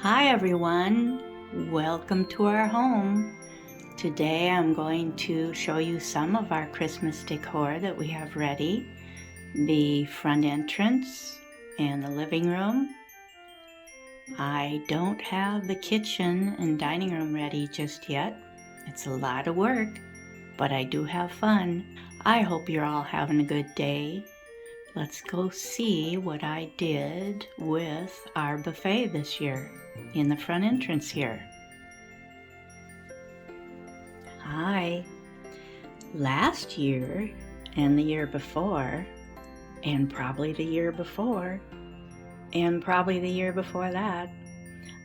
Hi everyone, welcome to our home. Today I'm going to show you some of our Christmas decor that we have ready. The front entrance and the living room. I don't have the kitchen and dining room ready just yet. It's a lot of work, but I do have fun. I hope you're all having a good day. Let's go see what I did with our buffet this year in the front entrance here. Hi. Last year and the year before and probably the year before and probably the year before that,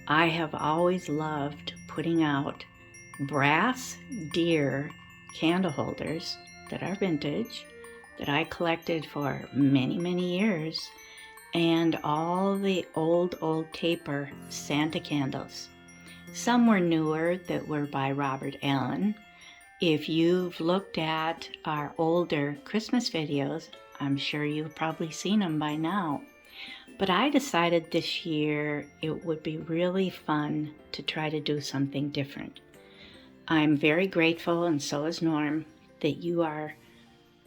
I have always loved putting out brass deer candle holders that are vintage that I collected for many years, and all the old taper Santa candles. Some were newer that were by Robert Allen. If you've looked at our older Christmas videos, I'm sure you've probably seen them by now. But I decided this year it would be really fun to try to do something different. I'm very grateful, and so is Norm, that you are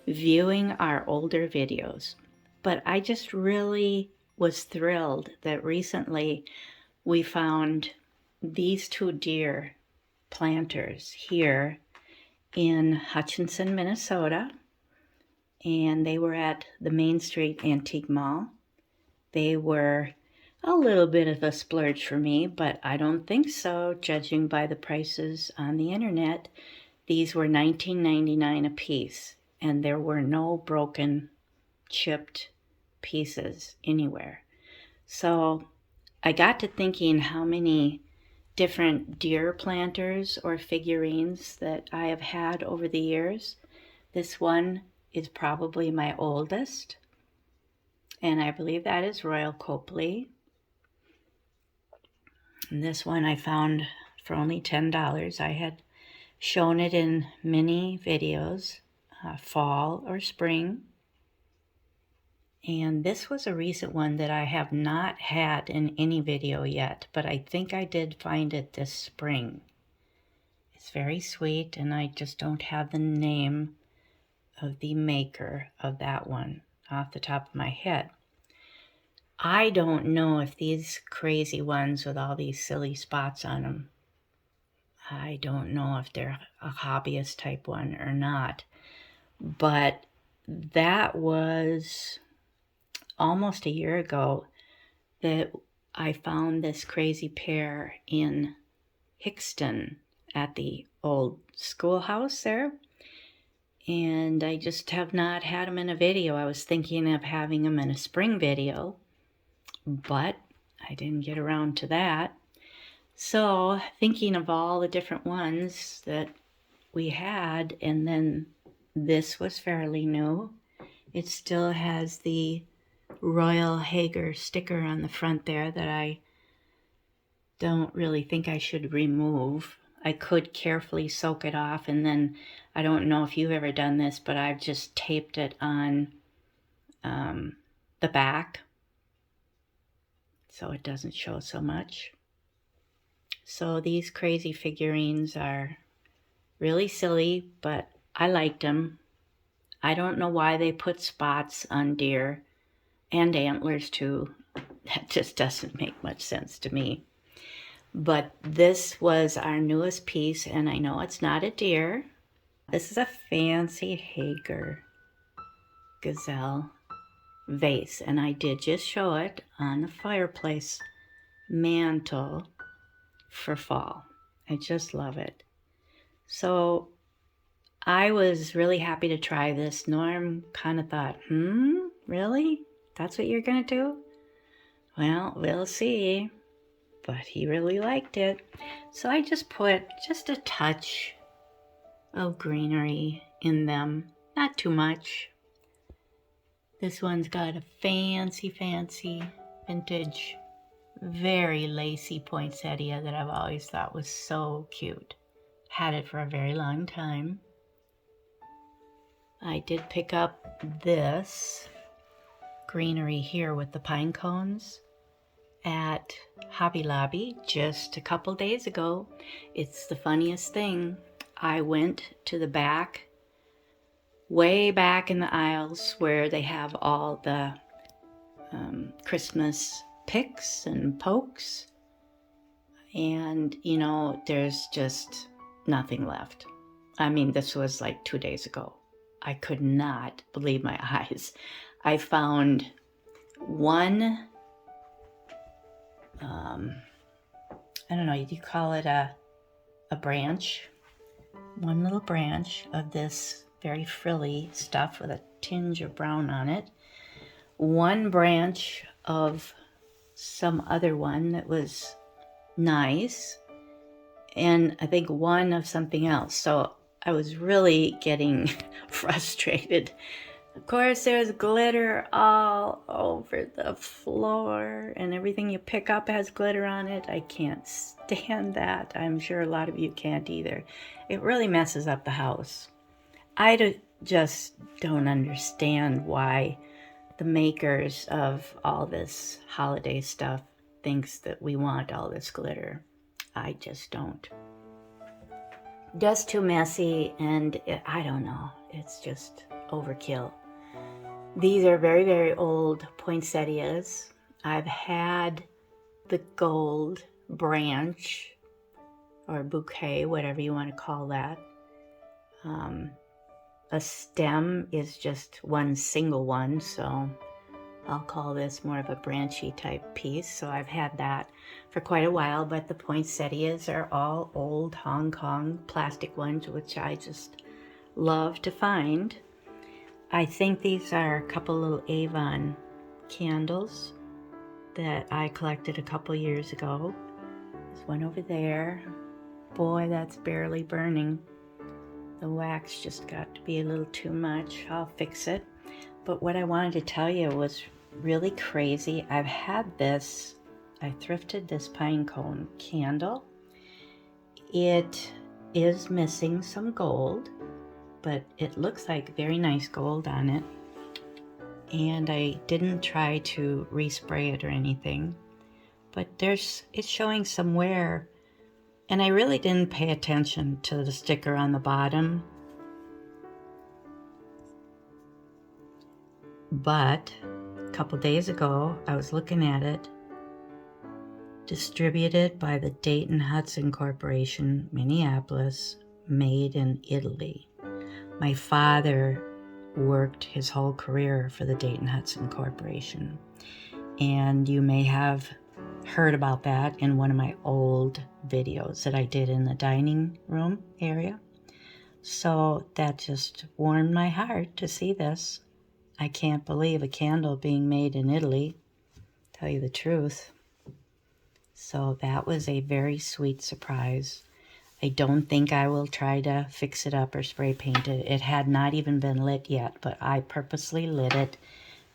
viewing our older videos. But I just really was thrilled that recently we found these two deer planters here in Hutchinson, Minnesota, and they were at the Main Street Antique Mall. They were a little bit of a splurge for me, but I don't think so, judging by the prices on the internet. These were $19.99 a piece, and there were no broken, chipped pieces anywhere. So I got to thinking how many different deer planters or figurines that I have had over the years. This one is probably my oldest, and I believe that is Royal Copley. And this one I found for only $10. I had shown it in many videos, fall or spring. And this was a recent one that I have not had in any video yet, but I think I did find it this spring. It's very sweet, and I just don't have the name of the maker of that one off the top of my head. I don't know if these crazy ones with all these silly spots on them, I don't know if they're a hobbyist type one or not, but that was almost a year ago that I found this crazy pair in Hickston at the old schoolhouse there, and I just have not had them in a video. I was thinking of having them in a spring video, but I didn't get around to that. So thinking of all the different ones that we had, and then this was fairly new. It still has the Royal Hager sticker on the front there that I don't really think I should remove. I could carefully soak it off, and then I don't know if you've ever done this, but I've just taped it on the back so it doesn't show so much. So these crazy figurines are really silly, but I liked them. I don't know why they put spots on deer and antlers too. That just doesn't make much sense to me. But this was our newest piece, and I know it's not a deer. This is a fancy Hager gazelle vase, and I did just show it on the fireplace mantle for fall. I just love it. So I was really happy to try this. Norm kind of thought, really? That's what you're going to do? Well, we'll see. But he really liked it. So I just put just a touch of greenery in them. Not too much. This one's got a fancy vintage, very lacy poinsettia that I've always thought was so cute. Had it for a very long time. I did pick up this greenery here with the pine cones. at Hobby Lobby just a couple days ago. It's the funniest thing. I went to the back, way back in the aisles where they have all the Christmas picks and pokes, and you know, there's just nothing left. I mean, this was like 2 days ago. I could not believe my eyes. I found one, I don't know, you call it a branch, one little branch of this very frilly stuff with a tinge of brown on it, one branch of some other one that was nice, and I think one of something else. So I was really getting frustrated. Of course, there's glitter all over the floor, and everything you pick up has glitter on it. I can't stand that. I'm sure a lot of you can't either. It really messes up the house. Just don't understand why the makers of all this holiday stuff thinks that we want all this glitter. I just don't. Just too messy, and I don't know. It's just overkill. These are very, very old poinsettias. I've had the gold branch or bouquet, whatever you want to call that. A stem is just one single one, so I'll call this more of a branchy type piece. So I've had that for quite a while, but the poinsettias are all old Hong Kong plastic ones, which I just love to find. I think these are a couple little Avon candles that I collected a couple years ago. There's one over there. Boy, that's barely burning. The wax just got to be a little too much. I'll fix it. But what I wanted to tell you was really crazy. I've had this, I thrifted this pine cone candle. It is missing some gold, but it looks like very nice gold on it. And I didn't try to respray it or anything, but it's showing some wear. And I really didn't pay attention to the sticker on the bottom. But a couple days ago, I was looking at it. Distributed by the Dayton Hudson Corporation, Minneapolis, made in Italy. My father worked his whole career for the Dayton Hudson Corporation. And you may have heard about that in one of my old videos that I did in the dining room area. So that just warmed my heart to see this. I can't believe a candle being made in Italy, tell you the truth. So that was a very sweet surprise. I don't think I will try to fix it up or spray paint it. It had not even been lit yet, but I purposely lit it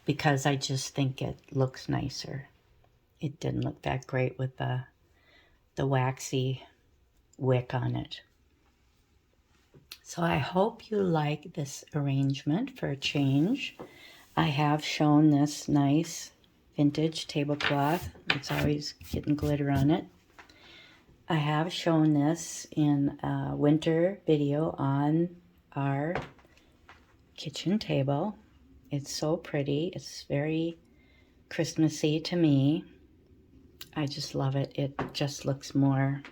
because I just think it looks nicer. It didn't look that great with the waxy wick on it. So I hope you like this arrangement for a change. I have shown this nice vintage tablecloth. It's always getting glitter on it. I have shown this in a winter video on our kitchen table. It's so pretty. It's very Christmassy to me. I just love it. It just looks more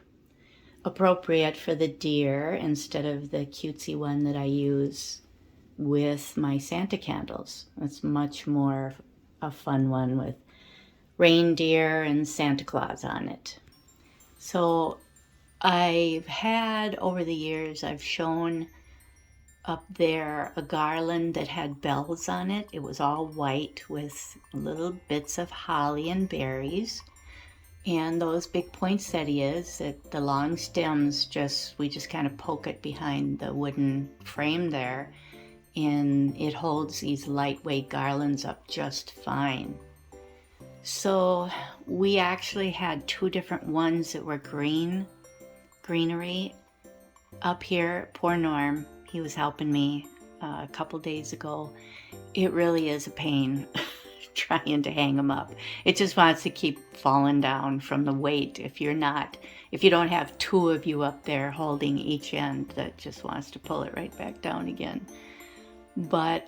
appropriate for the deer instead of the cutesy one that I use with my Santa candles. It's much more a fun one with reindeer and Santa Claus on it. So I've had, over the years, I've shown up there a garland that had bells on it. It was all white with little bits of holly and berries. And those big poinsettias, that the long stems, we just kind of poke it behind the wooden frame there, and it holds these lightweight garlands up just fine. So we actually had two different ones that were greenery up here. Poor Norm, he was helping me a couple days ago. It really is a pain trying to hang them up. It just wants to keep falling down from the weight. If you don't have two of you up there holding each end, that just wants to pull it right back down again. But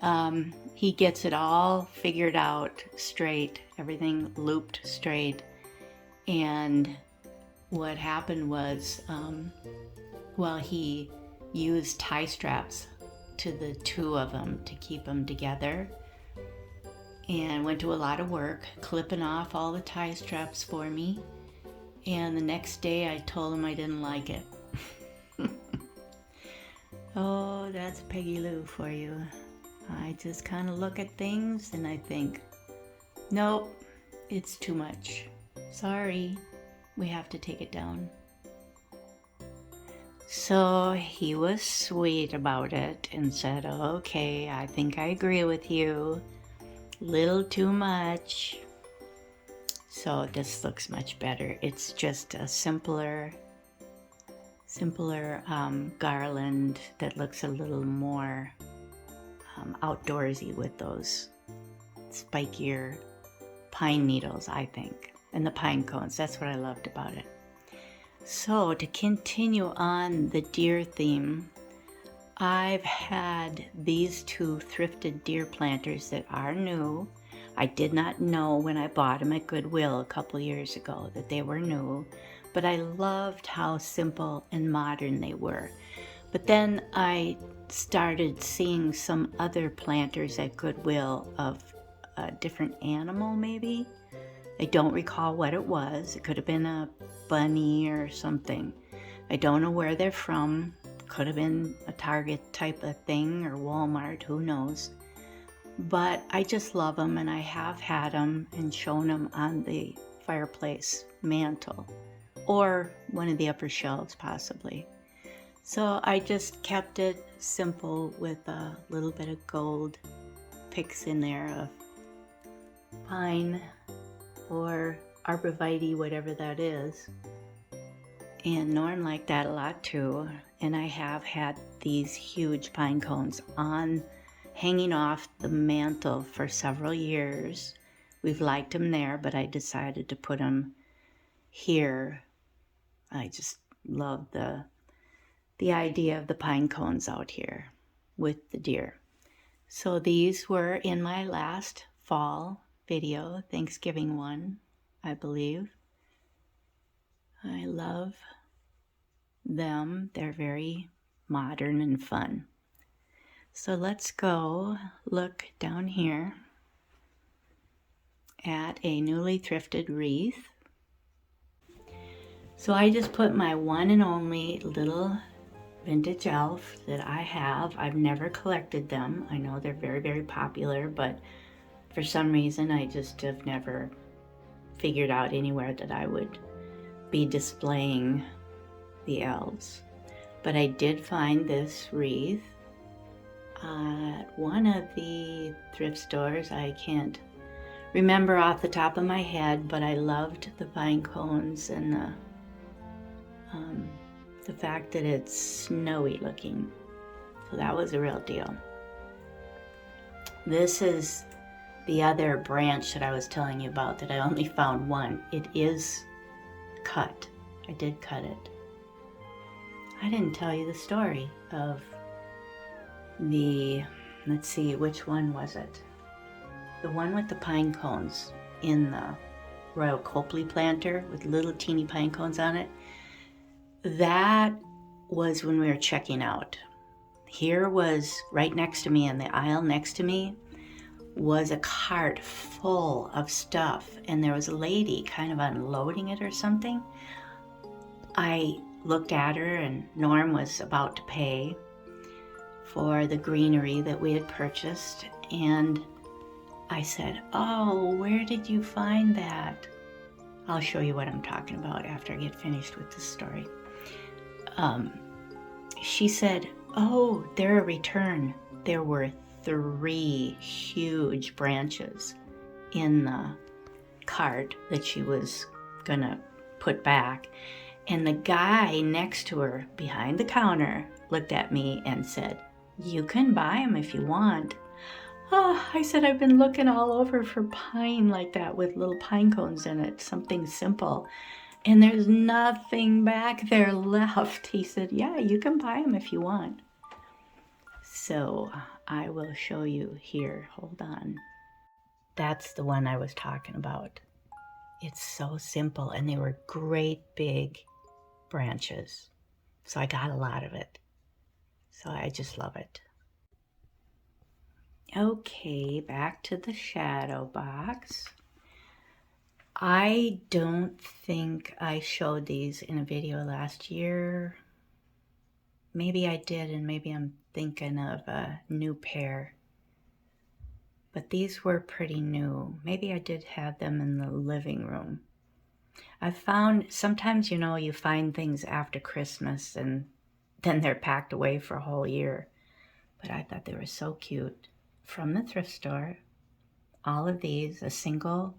he gets it all figured out straight, everything looped straight. And what happened was, he used tie straps to the two of them to keep them together, and went to a lot of work clipping off all the tie straps for me. And the next day I told him I didn't like it. Oh, that's Peggy Lou for you. I just kind of look at things and I think, nope, it's too much. Sorry, we have to take it down. So he was sweet about it and said, okay, I think I agree with you. Little too much. So this looks much better. It's just a simpler garland that looks a little more outdoorsy with those spikier pine needles, I think, and the pine cones. That's what I loved about it. So to continue on the deer theme, I've had these two thrifted deer planters that are new. I did not know when I bought them at Goodwill a couple years ago that they were new, but I loved how simple and modern they were. But then I started seeing some other planters at Goodwill of a different animal, maybe. I don't recall what it was. It could have been a bunny or something. I don't know where they're from. Could have been a Target type of thing or Walmart, who knows. But I just love them, and I have had them and shown them on the fireplace mantle or one of the upper shelves possibly. So I just kept it simple with a little bit of gold picks in there of pine or arborvitae, whatever that is. And Norm liked that a lot too. And I have had these huge pine cones hanging off the mantle for several years. We've liked them there, but I decided to put them here. I just love the idea of the pine cones out here with the deer. So these were in my last fall video, Thanksgiving one, I believe. I love them. They're very modern and fun. So let's go look down here at a newly thrifted wreath. So I just put my one and only little vintage elf that I have. I've never collected them. I know they're very, very popular, but for some reason I just have never figured out anywhere that I would be displaying the elves. But I did find this wreath at one of the thrift stores. I can't remember off the top of my head, but I loved the pine cones and the fact that it's snowy looking. So that was a real deal. This is the other branch that I was telling you about that I only found one. It is cut. I did cut it. I didn't tell you the story of let's see, which one was it? The one with the pine cones in the Royal Copley planter with little teeny pine cones on it. That was when we were checking out. Here was right next to me, in the aisle next to me, was a cart full of stuff, and there was a lady kind of unloading it or something. I looked at her, and Norm was about to pay for the greenery that we had purchased, and I said, "Oh, where did you find that?" I'll show you what I'm talking about after I get finished with this story. She said, "Oh, they're a return." There were 3 huge branches in the cart that she was gonna put back. And the guy next to her behind the counter looked at me and said, "You can buy them if you want." Oh, I said I've been looking all over for pine like that with little pine cones in it, something simple. And there's nothing back there left. He said, yeah, you can buy them if you want. So I will show you here. Hold on. That's the one I was talking about. It's so simple, and they were great big branches. So I got a lot of it. So I just love it. Okay, back to the shadow box. I don't think I showed these in a video last year. Maybe I did, and maybe I'm thinking of a new pair. But these were pretty new. Maybe I did have them in the living room. I found sometimes, you know, you find things after Christmas and then they're packed away for a whole year. But I thought they were so cute. From the thrift store, all of these, a single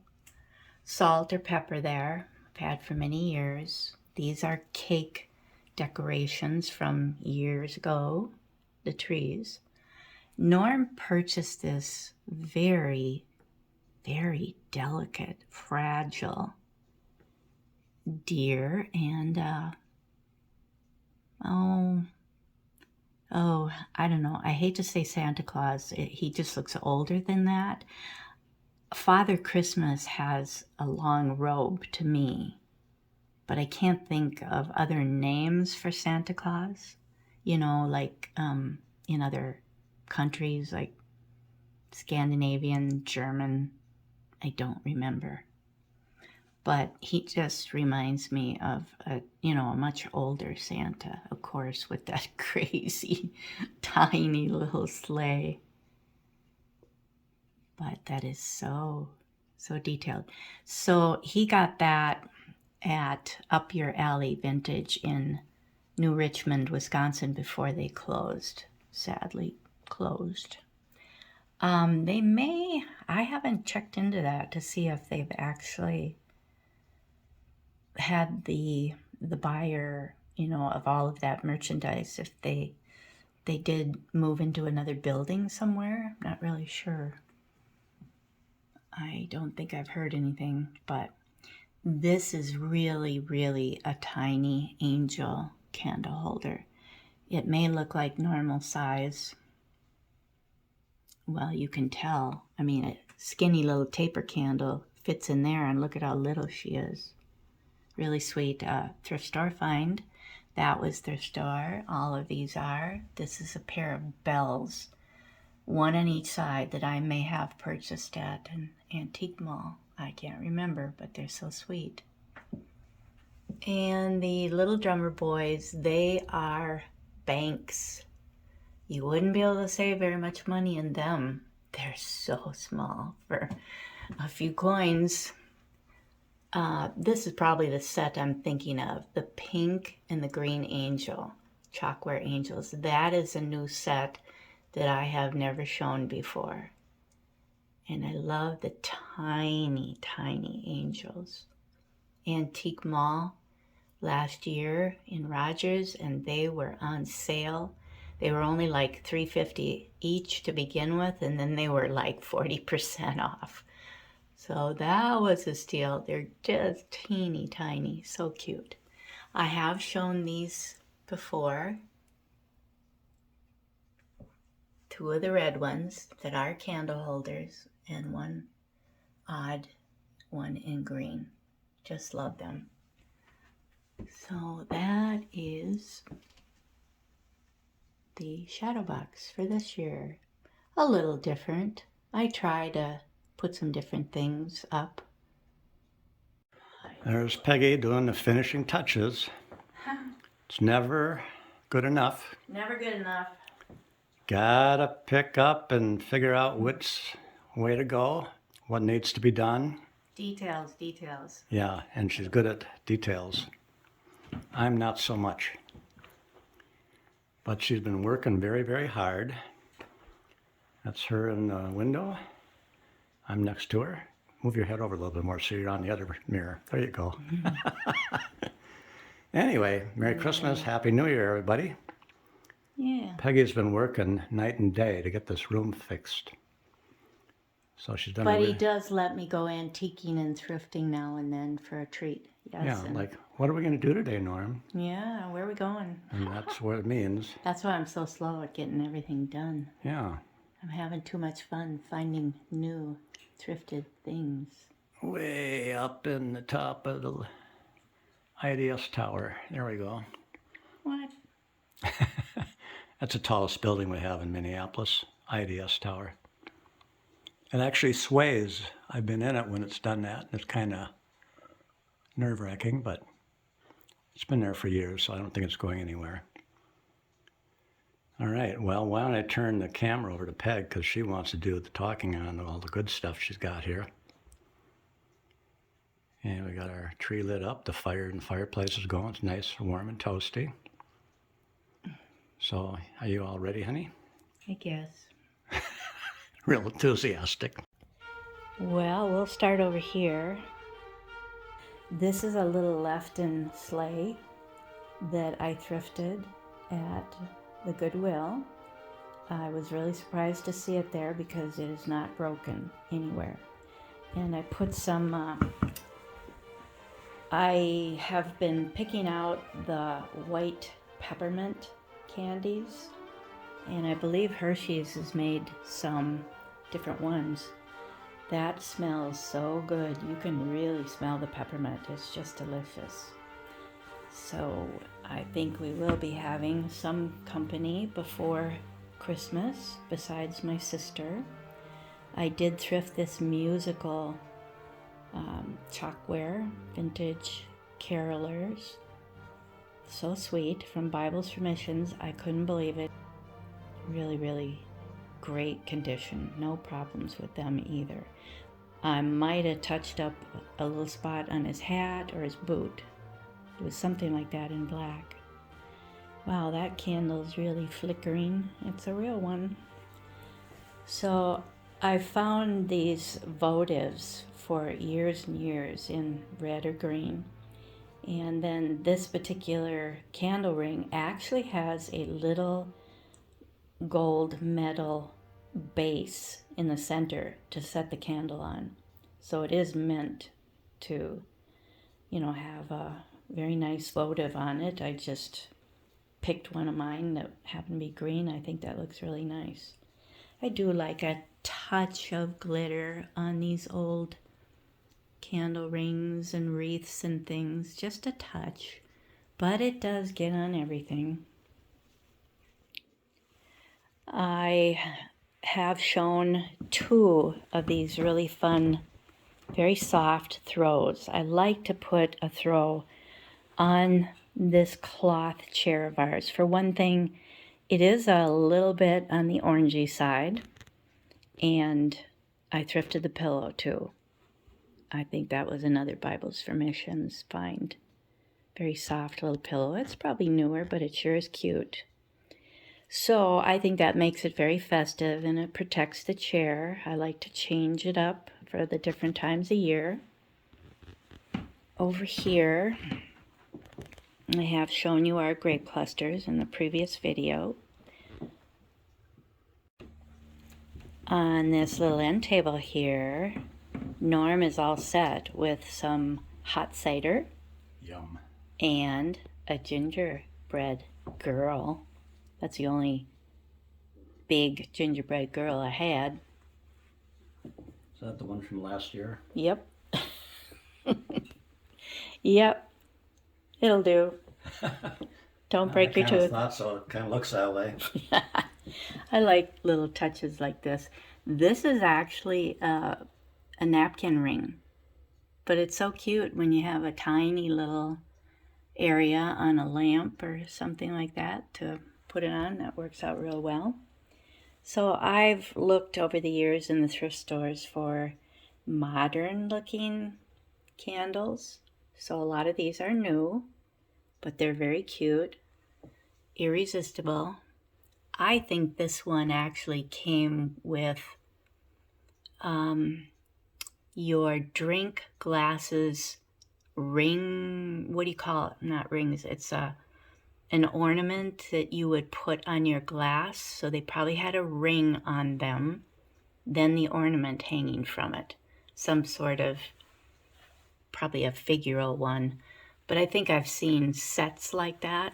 salt or pepper there, I've had for many years. These are cake decorations from years ago, the trees. Norm purchased this very, very delicate, fragile deer, and I don't know. I hate to say Santa Claus. He just looks older than that. Father Christmas has a long robe to me, but I can't think of other names for Santa Claus. You know, like in other countries, like Scandinavian, German, I don't remember. But he just reminds me of a much older Santa, of course, with that crazy, tiny little sleigh. But that is so detailed. So he got that at Up Your Alley Vintage in New Richmond, Wisconsin, before they closed. Sadly closed. I haven't checked into that to see if they've actually had the buyer, of all of that merchandise, if they did move into another building somewhere. I'm not really sure. I don't think I've heard anything, but this is really, really a tiny angel candle holder. It may look like normal size. Well, you can tell. I mean, a skinny little taper candle fits in there, and look at how little she is. Really sweet thrift store find. That was thrift store. All of these are. This is a pair of bells, one on each side, that I may have purchased at an antique mall. I can't remember, but they're so sweet. And the little drummer boys, they are banks. You wouldn't be able to save very much money in them. They're so small for a few coins. This is probably the set I'm thinking of. The pink and the green angel, chalkware angels. That is a new set that I have never shown before. And I love the tiny, tiny angels. Antique Mall last year in Rogers, and they were on sale. They were only like $3.50 each to begin with, and then they were like 40% off. So that was a steal. They're just teeny tiny, so cute. I have shown these before. Two of the red ones that are candle holders, and one odd one in green. Just love them. So that is the shadow box for this year. A little different. I try to put some different things up. There's Peggy doing the finishing touches. It's never good enough. Never good enough. Gotta pick up and figure out which way to go, what needs to be done. Details. Yeah, and she's good at details. I'm not so much. But she's been working very, very hard. That's her in the window. I'm next to her. Move your head over a little bit more so you're on the other mirror. There you go. Anyway, Merry Christmas, Happy New Year, everybody. Yeah. Peggy's been working night and day to get this room fixed. So she's done But a he really, does let me go antiquing and thrifting now and then for a treat. Yes. yeah, And like, what are we going to do today, Norm? yeah, where are we going? And that's what it means. That's why I'm so slow at getting everything done. Yeah. I'm having too much fun finding new thrifted things. Way up in the top of the IDS tower. There we go. What? That's the tallest building we have in Minneapolis, IDS tower. It actually sways. I've been in it when it's done that. It's kind of nerve-wracking, but it's been there for years, so I don't think it's going anywhere. All right, well, why don't I turn the camera over to Peg, because she wants to do the talking on all the good stuff she's got here. And we got our tree lit up. The fire in the fireplace is going. It's nice, warm, and toasty. So, are you all ready, honey? I guess. Real enthusiastic. Well, we'll start over here. This is a little Lefton sleigh that I thrifted at the Goodwill. I was really surprised to see it there because it is not broken anywhere. And I put some, I have been picking out the white peppermint candies, and I believe Hershey's has made some different ones. That smells so good. You can really smell the peppermint. It's just delicious. So I think we will be having some company before Christmas besides my sister. I did thrift this musical chalkware, vintage carolers. So sweet, from Bibles for Missions. I couldn't believe it. Really, really great condition. No problems with them either. I might have touched up a little spot on his hat or his boot. It was something like that in black. Wow, that candle's really flickering. It's a real one. So I found these votives for years and years in red or green. And then this particular candle ring actually has a little gold metal base in the center to set the candle on. So it is meant to, have a very nice votive on it. I just picked one of mine that happened to be green. I think that looks really nice. I do like a touch of glitter on these old candle rings and wreaths and things, just a touch, but it does get on everything. I have shown 2 of these really fun, very soft throws. I like to put a throw on this cloth chair of ours. For one thing, it is a little bit on the orangey side, and I thrifted the pillow too. I think that was another Bibles for Missions find. Very soft little pillow. It's probably newer, but it sure is cute. So I think that makes it very festive, and it protects the chair. I like to change it up for the different times of year. Over here, I have shown you our grape clusters in the previous video. On this little end table here, Norm is all set with some hot cider. Yum. And a gingerbread girl. That's the only big gingerbread girl I had. Is that the one from last year? Yep. Yep. It'll do. Don't break your tooth. Not so. It kind of looks that way. I like little touches like this. This is actually a napkin ring, but it's so cute when you have a tiny little area on a lamp or something like that to put it on. That works out real well. So I've looked over the years in the thrift stores for modern looking candles. So a lot of these are new, but they're very cute, irresistible. I think this one actually came with your drink glasses ring. What do you call it? Not rings. It's an ornament that you would put on your glass. So they probably had a ring on them. then the ornament hanging from it. Some sort of, probably a figural one. But I think I've seen sets like that.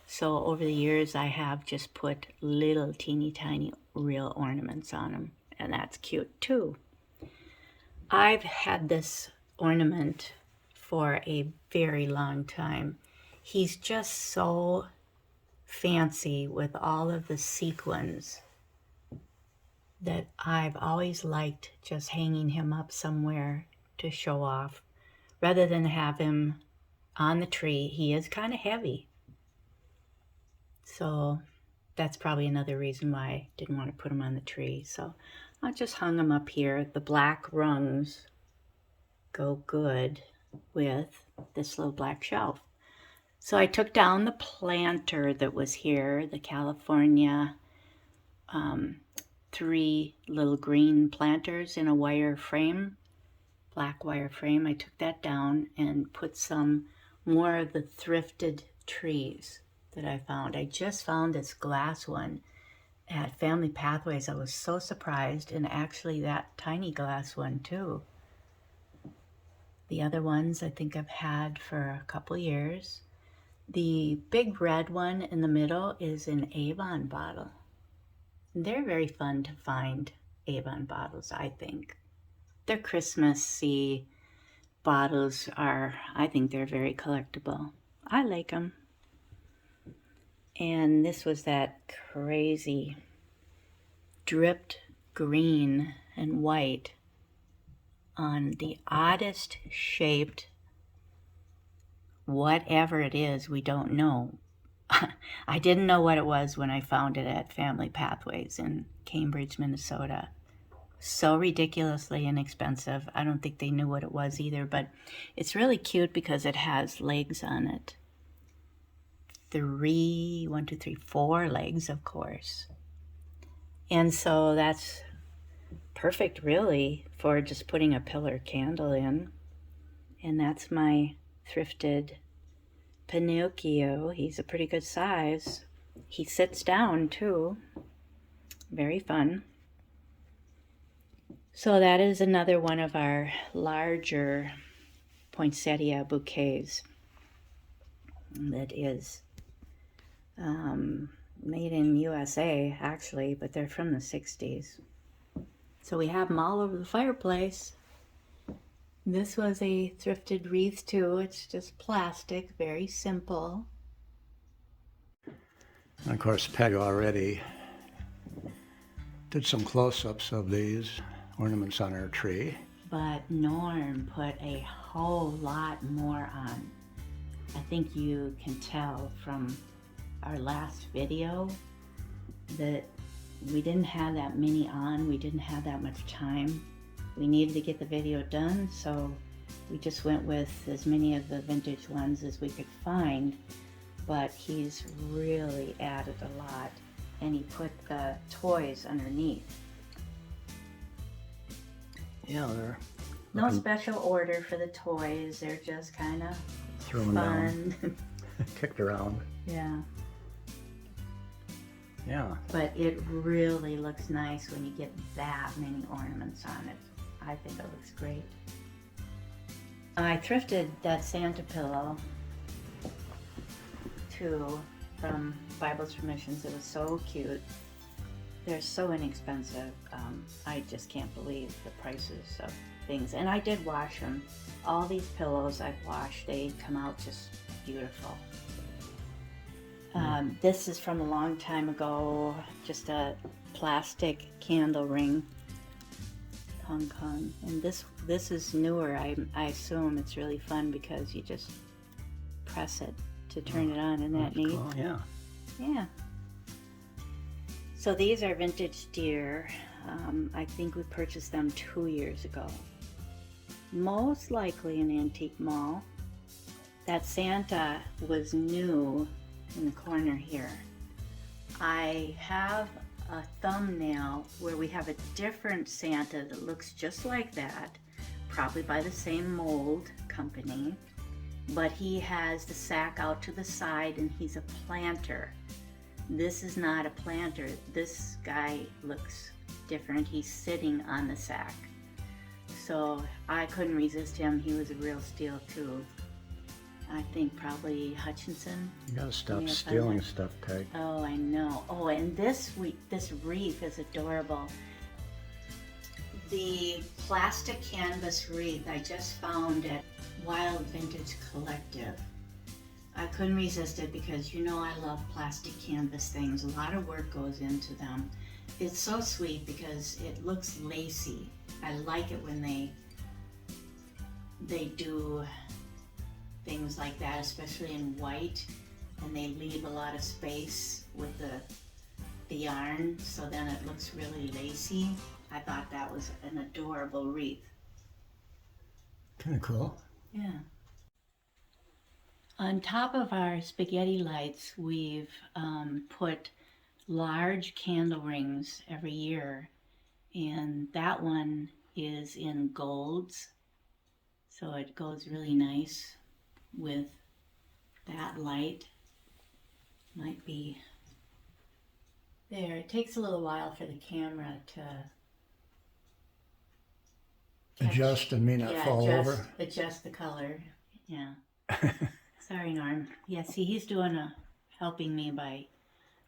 So over the years, I have just put little teeny tiny real ornaments on them. And that's cute too. I've had this ornament for a very long time. He's just so fancy with all of the sequins that I've always liked just hanging him up somewhere to show off. Rather than have him on the tree, he is kind of heavy. So that's probably another reason why I didn't want to put him on the tree. So I just hung him up here. The black rungs go good with this little black shelf. So I took down the planter that was here, the California 3 little green planters in a wire frame, black wire frame. I took that down and put some more of the thrifted trees that I found. I just found this glass one at Family Pathways. I was so surprised, and actually that tiny glass one too. The other ones I think I've had for a couple years. The big red one in the middle is an Avon bottle. They're very fun to find, Avon bottles, I think. Their Christmassy bottles I think they're very collectible. I like them. And this was that crazy dripped green and white on the oddest shaped whatever it is, we don't know. I didn't know what it was when I found it at Family Pathways in Cambridge, Minnesota. So ridiculously inexpensive. I don't think they knew what it was either, but it's really cute because it has legs on it. 4 legs, of course. And so that's perfect, really, for just putting a pillar candle in. And that's my thrifted Pinocchio. He's a pretty good size. He sits down too. Very fun. So that is another one of our larger poinsettia bouquets that is made in USA, actually, but they're from the 60s. So we have them all over the fireplace. This was a thrifted wreath too. It's just plastic, very simple. And of course, Peg already did some close-ups of these ornaments on her tree. But Norm put a whole lot more on. I think you can tell from our last video that we didn't have that many on. We didn't have that much time. We needed to get the video done, so we just went with as many of the vintage ones as we could find. But he's really added a lot, and he put the toys underneath. Yeah, they're no special order for the toys. They're just kind of thrown fun. down, kicked around. Yeah. Yeah. But it really looks nice when you get that many ornaments on it. I think it looks great. I thrifted that Santa pillow too from Bibles for Missions. It was so cute. They're so inexpensive. I just can't believe the prices of things. And I did wash them. All these pillows I've washed, they come out just beautiful. This is from a long time ago, just a plastic candle ring, Hong Kong. And this is newer. I assume it's really fun because you just press it to turn it on. Isn't that neat? Cool. Yeah. Yeah. So these are vintage deer. I think we purchased them 2 years ago. Most likely an antique mall. That Santa was new in the corner here. I have a thumbnail where we have a different Santa that looks just like that, probably by the same mold company, but he has the sack out to the side and he's a planter. This is not a planter. This guy looks different. He's sitting on the sack. So I couldn't resist him. He was a real steal too. I think probably Hutchinson. You gotta stop Yeah, stealing stuff, Peg. Oh, I know. Oh, and this wreath is adorable. The plastic canvas wreath I just found at Wild Vintage Collective. I couldn't resist it because you know I love plastic canvas things. A lot of work goes into them. It's so sweet because it looks lacy. I like it when they do things like that, especially in white, and they leave a lot of space with the yarn, so then it looks really lacy. I thought that was an adorable wreath. Kind of cool. Yeah. On top of our spaghetti lights, we've put large candle rings every year, and that one is in golds, so it goes really nice with that light. Might be there. It takes a little while for the camera to Adjust and may not fall over. Adjust the color. Yeah. Sorry, Norm. Yeah, see, he's helping me by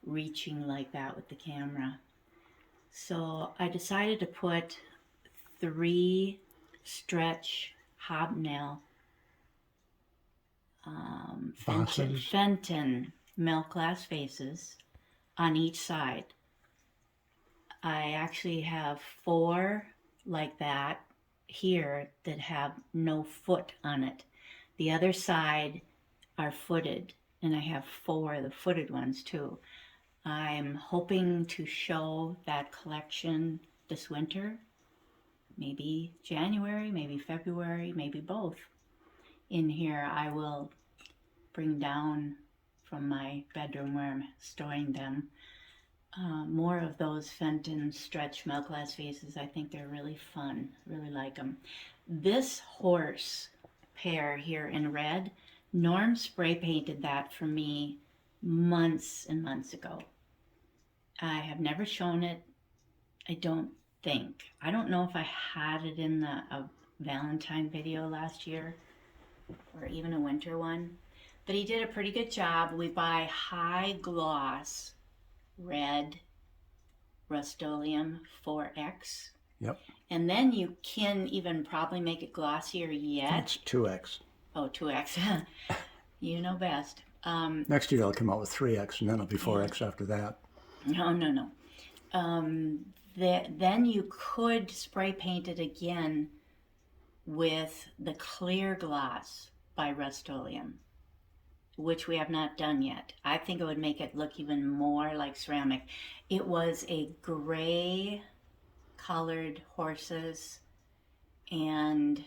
reaching like that with the camera. So I decided to put 3 stretch hobnail Fenton milk glass vases on each side. I actually have 4 like that here that have no foot on it. The other side are footed, and I have 4 of the footed ones too. I'm hoping to show that collection this winter, maybe January, maybe February, maybe both. In here I will bring down from my bedroom where I'm storing them more of those Fenton stretch milk glass vases. I think they're really fun, really like them. This horse pair here in red, Norm spray painted that for me months and months ago. I have never shown it, I don't think. I don't know if I had it in the Valentine video last year or even a winter one, but he did a pretty good job. We buy high gloss red Rust-Oleum 4X. Yep. And then you can even probably make it glossier yet. It's 2X. Oh, 2X. You know best. Next year I'll come out with 3X, and then it'll be 4X after that. No. Then you could spray paint it again with the clear gloss by Rust-Oleum, which we have not done yet. I think it would make it look even more like ceramic. It was a gray colored horses, and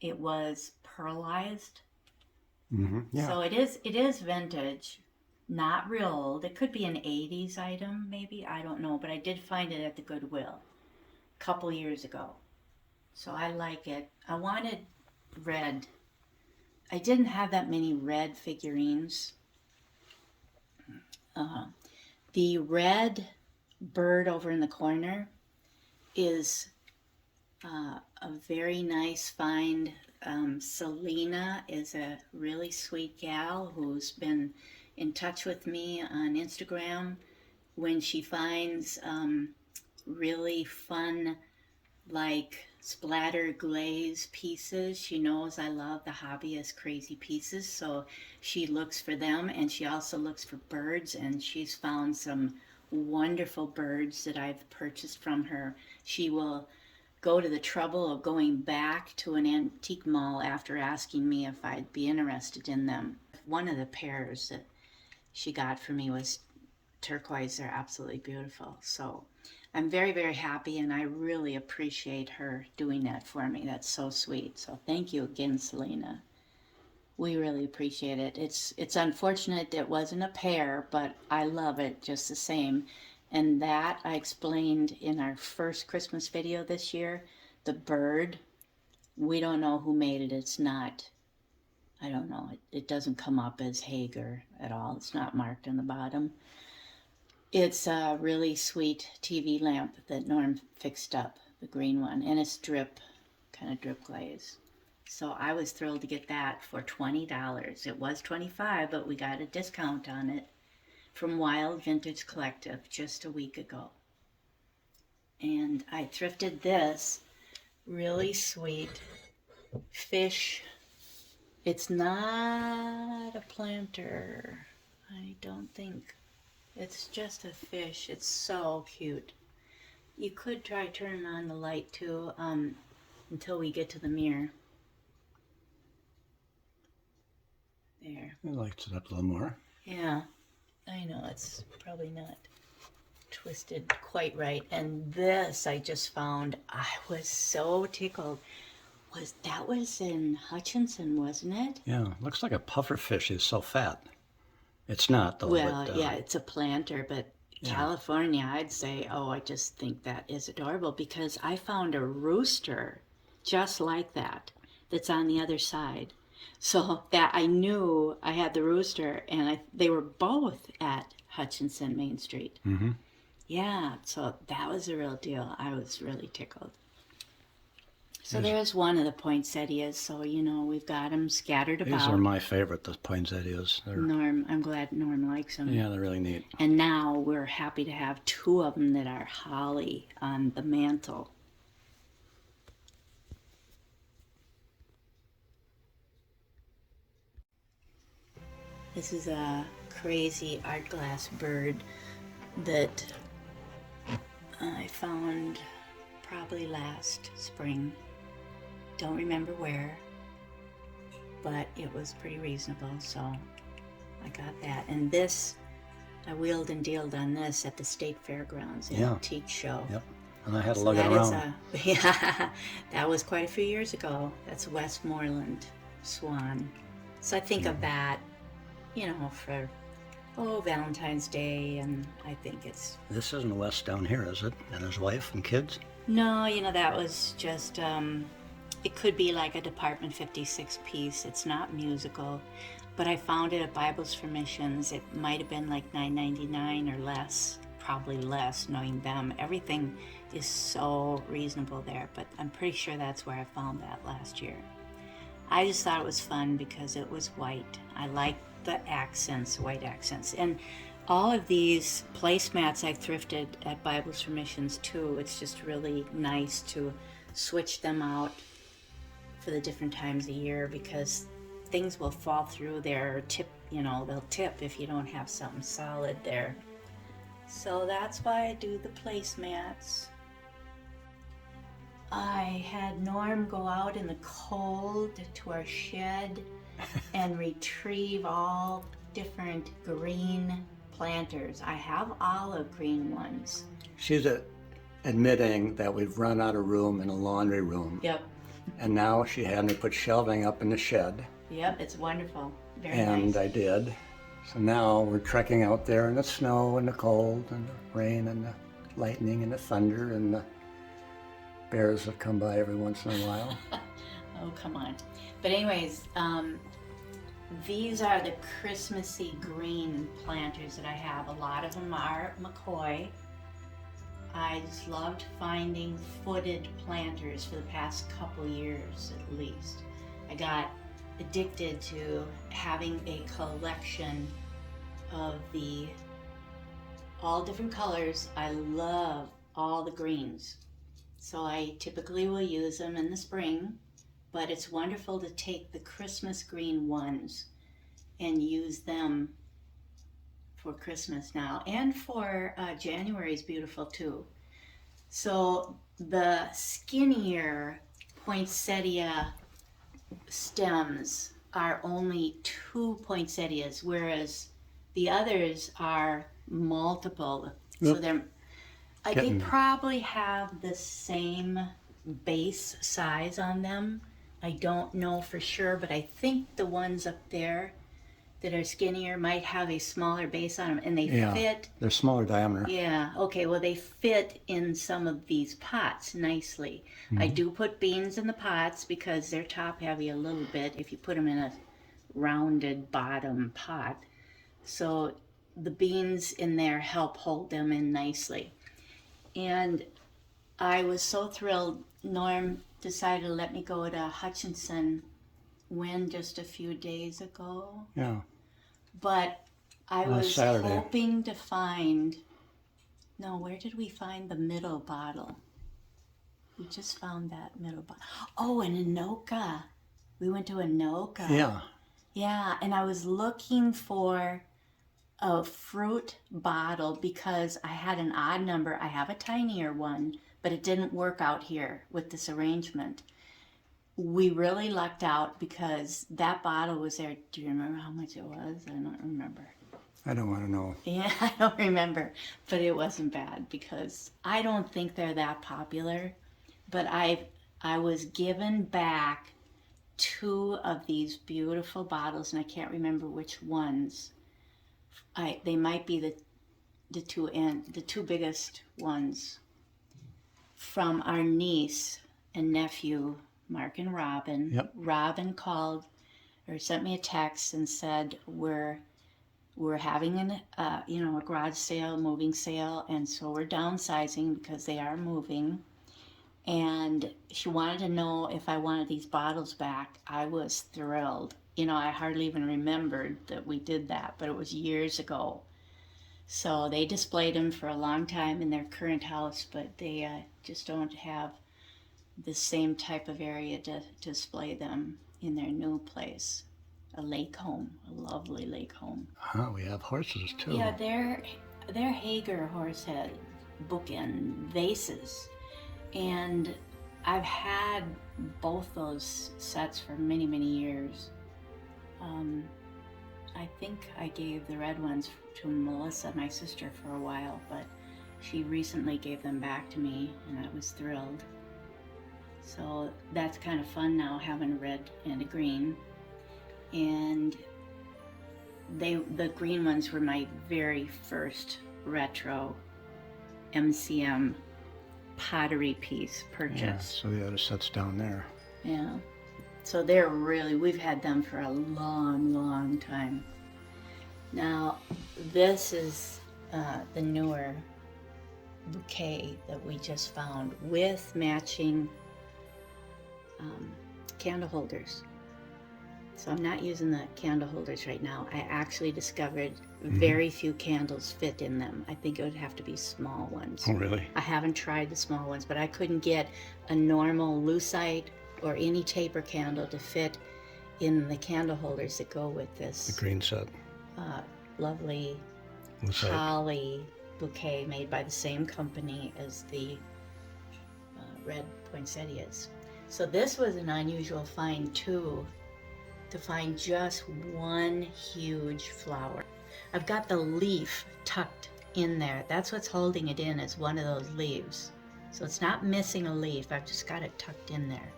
it was pearlized. Mm-hmm. Yeah. So it is vintage, not real old. It could be an 80s item, maybe. I don't know, but I did find it at the Goodwill a couple years ago. So I like it. I wanted red. I didn't have that many red figurines. The red bird over in the corner is a very nice find. Selena is a really sweet gal who's been in touch with me on Instagram. When she finds really fun, like splatter glaze pieces, she knows I love the hobbyist crazy pieces, so she looks for them, and she also looks for birds, and she's found some wonderful birds that I've purchased from her. She will go to the trouble of going back to an antique mall after asking me if I'd be interested in them. One of the pairs that she got for me was turquoise. They're absolutely beautiful. So I'm very, very happy, and I really appreciate her doing that for me. That's so sweet. So thank you again, Selena. We really appreciate it. It's unfortunate it wasn't a pair, but I love it just the same. And that I explained in our first Christmas video this year. The bird, we don't know who made it. It's not, I don't know. It doesn't come up as Hager at all. It's not marked on the bottom. It's a really sweet TV lamp that Norm fixed up, the green one, and it's kind of drip glaze. So I was thrilled to get that for $20. It was $25, but we got a discount on it from Wild Vintage Collective just a week ago. And I thrifted this really sweet fish. It's not a planter, I don't think. It's just a fish. It's so cute. You could try turning on the light too until we get to the mirror. There. It lights it up a little more. Yeah, I know it's probably not twisted quite right. And this I just found, I was so tickled. That was in Hutchinson, wasn't it? Yeah, looks like a puffer fish. It's so fat. It's not, though. Well, but, yeah, it's a planter, but yeah. California, I'd say, oh, I just think that is adorable because I found a rooster just like that that's on the other side. So that I knew I had the rooster, and they were both at Hutchinson Main Street. Mm-hmm. Yeah, so that was a real deal. I was really tickled. So there's one of the poinsettias. So, we've got them scattered about. These are my favorite, the poinsettias. Norm, I'm glad Norm likes them. Yeah, they're really neat. And now we're happy to have two of them that are holly on the mantle. This is a crazy art glass bird that I found probably last spring. Don't remember where, but it was pretty reasonable, so I got that. And this, I wheeled and dealed on this at the State Fairgrounds Antique Show. Yep, and I had to lug it around. Yeah, that was quite a few years ago. That's Westmoreland Swan. So I think of that, for, Valentine's Day, and I think it's... This isn't Wes down here, is it? And his wife and kids? No, that was just... It could be like a Department 56 piece. It's not musical, but I found it at Bibles for Missions. It might have been like $9.99 or less, probably less, knowing them. Everything is so reasonable there, but I'm pretty sure that's where I found that last year. I just thought it was fun because it was white. I like the accents, white accents. And all of these placemats I thrifted at Bibles for Missions too. It's just really nice to switch them out for the different times of year because things will fall through there, they'll tip if you don't have something solid there. So that's why I do the placemats. I had Norm go out in the cold to our shed and retrieve all different green planters. I have olive green ones. She's admitting that we've run out of room in a laundry room. Yep. And now she had me put shelving up in the shed. Yep, it's wonderful. Very and nice. I did. So now we're trekking out there in the snow and the cold and the rain and the lightning and the thunder, and the bears have come by every once in a while. Oh, come on. But anyways, these are the Christmassy green planters that I have. A lot of them are McCoy. I just loved finding footed planters for the past couple years at least. I got addicted to having a collection of all different colors. I love all the greens. So I typically will use them in the spring, but it's wonderful to take the Christmas green ones and use them for Christmas now, and for January is beautiful too. So the skinnier poinsettia stems are only 2 poinsettias, whereas the others are multiple. Yep. So they probably have the same base size on them. I don't know for sure, but I think the ones up there that are skinnier might have a smaller base on them, and they fit. They're smaller diameter. Yeah, okay, well they fit in some of these pots nicely. I do put beans in the pots because they're top heavy a little bit if you put them in a rounded bottom pot. So the beans in there help hold them in nicely. And I was so thrilled. Norm decided to let me go to Hutchinson just a few days ago. Yeah. But I Last was Saturday. hoping to find, no, where did we find the middle bottle? We just found that middle bottle. Oh, in Anoka. We went to Anoka. Yeah. Yeah, and I was looking for a fruit bottle because I had an odd number. I have a tinier one, but it didn't work out here with this arrangement. We really lucked out because that bottle was there. Do you remember how much it was? I don't remember. I don't want to know. Yeah, I don't remember, but it wasn't bad because I don't think they're that popular. But I was given back 2 of these beautiful bottles, and I can't remember which ones. They might be the two biggest ones from our niece and nephew, Mark and Robin. Yep. Robin called or sent me a text and said we're having a garage sale, moving sale, and so we're downsizing because they are moving. And she wanted to know if I wanted these bottles back. I was thrilled. I hardly even remembered that we did that, but it was years ago. So they displayed them for a long time in their current house, but they just don't have the same type of area to display them in their new place. A lake home, a lovely lake home. Oh, we have horses too. Yeah, they're Hager horsehead bookend vases. And I've had both those sets for many, many years. I think I gave the red ones to Melissa, my sister, for a while, but she recently gave them back to me, and I was thrilled. So that's kind of fun now, having a red and a green. And the green ones were my very first retro MCM pottery piece purchase. Yeah, so the other set's down there. Yeah. So we've had them for a long, long time. Now, this is the newer bouquet that we just found with matching candle holders. So I'm not using the candle holders right now. I actually discovered very few candles fit in them. I think it would have to be small ones. Oh, really? I haven't tried the small ones, but I couldn't get a normal lucite or any taper candle to fit in the candle holders that go with this The green set. lovely Lucite. holly bouquet made by the same company as the red poinsettias. So this was an unusual find too, to find just one huge flower. I've got the leaf tucked in there. That's what's holding it in, is one of those leaves. So it's not missing a leaf, I've just got it tucked in there.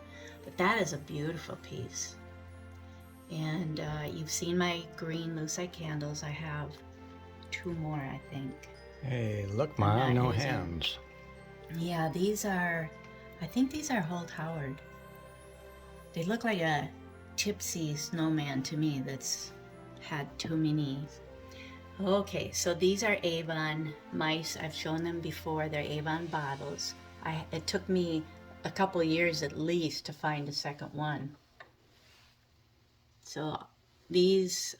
But that is a beautiful piece. And you've seen my green lucite candles. I have 2 more, I think. Hey, look, Ma, I'm not no using- hands. Yeah, I think these are Holt Howard. They look like a tipsy snowman to me that's had too many. Okay, so these are Avon mice. I've shown them before. They're Avon bottles. It took me a couple years at least to find a second one. So these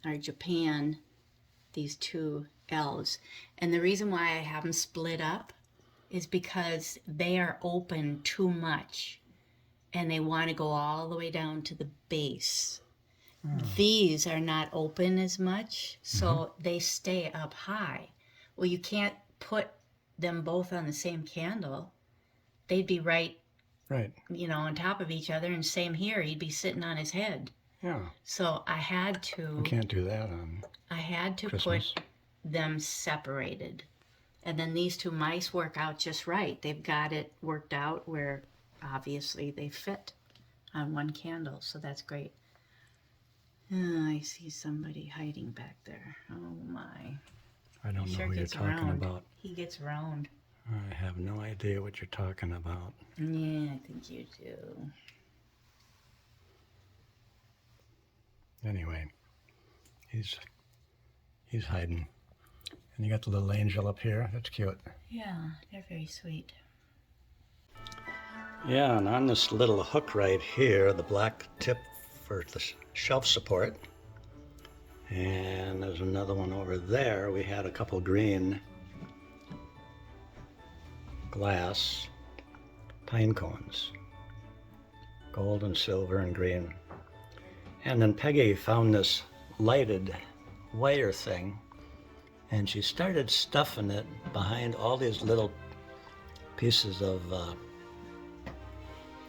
are Japan, these 2 elves. And the reason why I have them split up is because they are open too much and they want to go all the way down to the base. These are not open as much, so they stay up high. Well, you can't put them both on the same candle. They'd be right, on top of each other, and same here, he'd be sitting on his head. Yeah. So I had to You can't do that on Christmas. put them separated. And then these 2 mice work out just right. They've got it worked out where obviously they fit on one candle, so that's great. I see somebody hiding back there. Oh my. I don't He know sure who you're gets talking around. about. He gets round. I have no idea what you're talking about. Yeah, I think you do. Anyway, he's hiding. And you got the little angel up here. That's cute. Yeah, they're very sweet. Yeah, and on this little hook right here, the black tip for the shelf support. And there's another one over there. We had a couple green glass pine cones. Gold and silver and green. And then Peggy found this lighted wire thing, and she started stuffing it behind all these little pieces of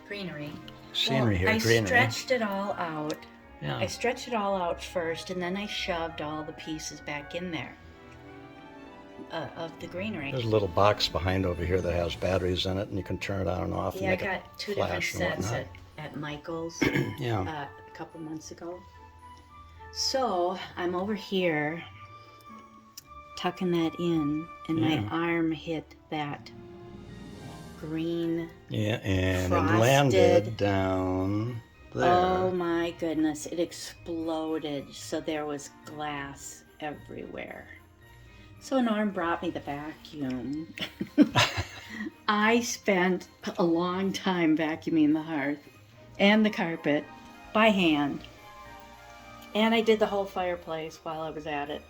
Greenery. scenery here. I Greenery. stretched it all out. Yeah. I stretched it all out first, and then I shoved all the pieces back in there of the greenery. There's a little box behind over here that has batteries in it, and you can turn it on and off. Yeah, I and make got it 2 different flash and sets whatnot. at Michael's Yeah. a couple months ago. So I'm over here tucking that in, and my arm hit that green. Yeah, and frosted. it landed down there. Oh my goodness, it exploded. So there was glass everywhere. So Norm brought me the vacuum. I spent a long time vacuuming the hearth and the carpet by hand. And I did the whole fireplace while I was at it.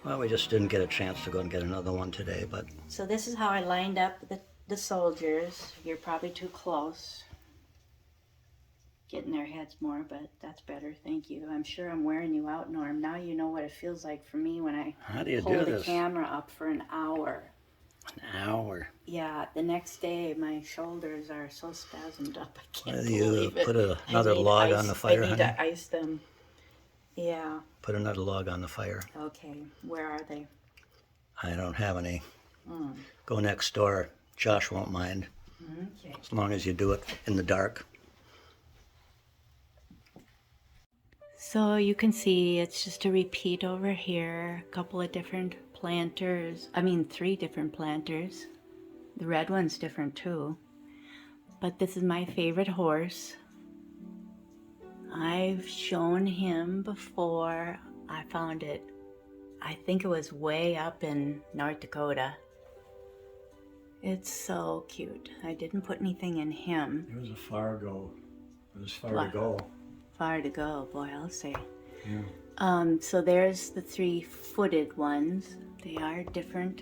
Well, we just didn't get a chance to go and get another one today, but So this is how I lined up the soldiers. You're probably too close. Getting their heads more, but that's better. Thank you. I'm sure I'm wearing you out, Norm. Now you know what it feels like for me when I how do you hold do the this? camera up for an hour. An hour. Yeah, the next day my shoulders are so spasmed up. I can't Well, you believe it. put another I need log ice. on the fire, I need honey? to ice them. Yeah. Put another log on the fire. Okay. Where are they? I don't have any. Mm. Go next door. Josh won't mind, Okay. as long as you do it in the dark. So you can see it's just a repeat over here. A couple of different planters. 3 different planters. The red one's different too. But this is my favorite horse. I've shown him before. I found it, I think it was way up in North Dakota. It's so cute. I didn't put anything in him. It was a far go. It was far Wow. to go. Far to go, boy, I'll say. Yeah. So there's the 3-footed ones. They are different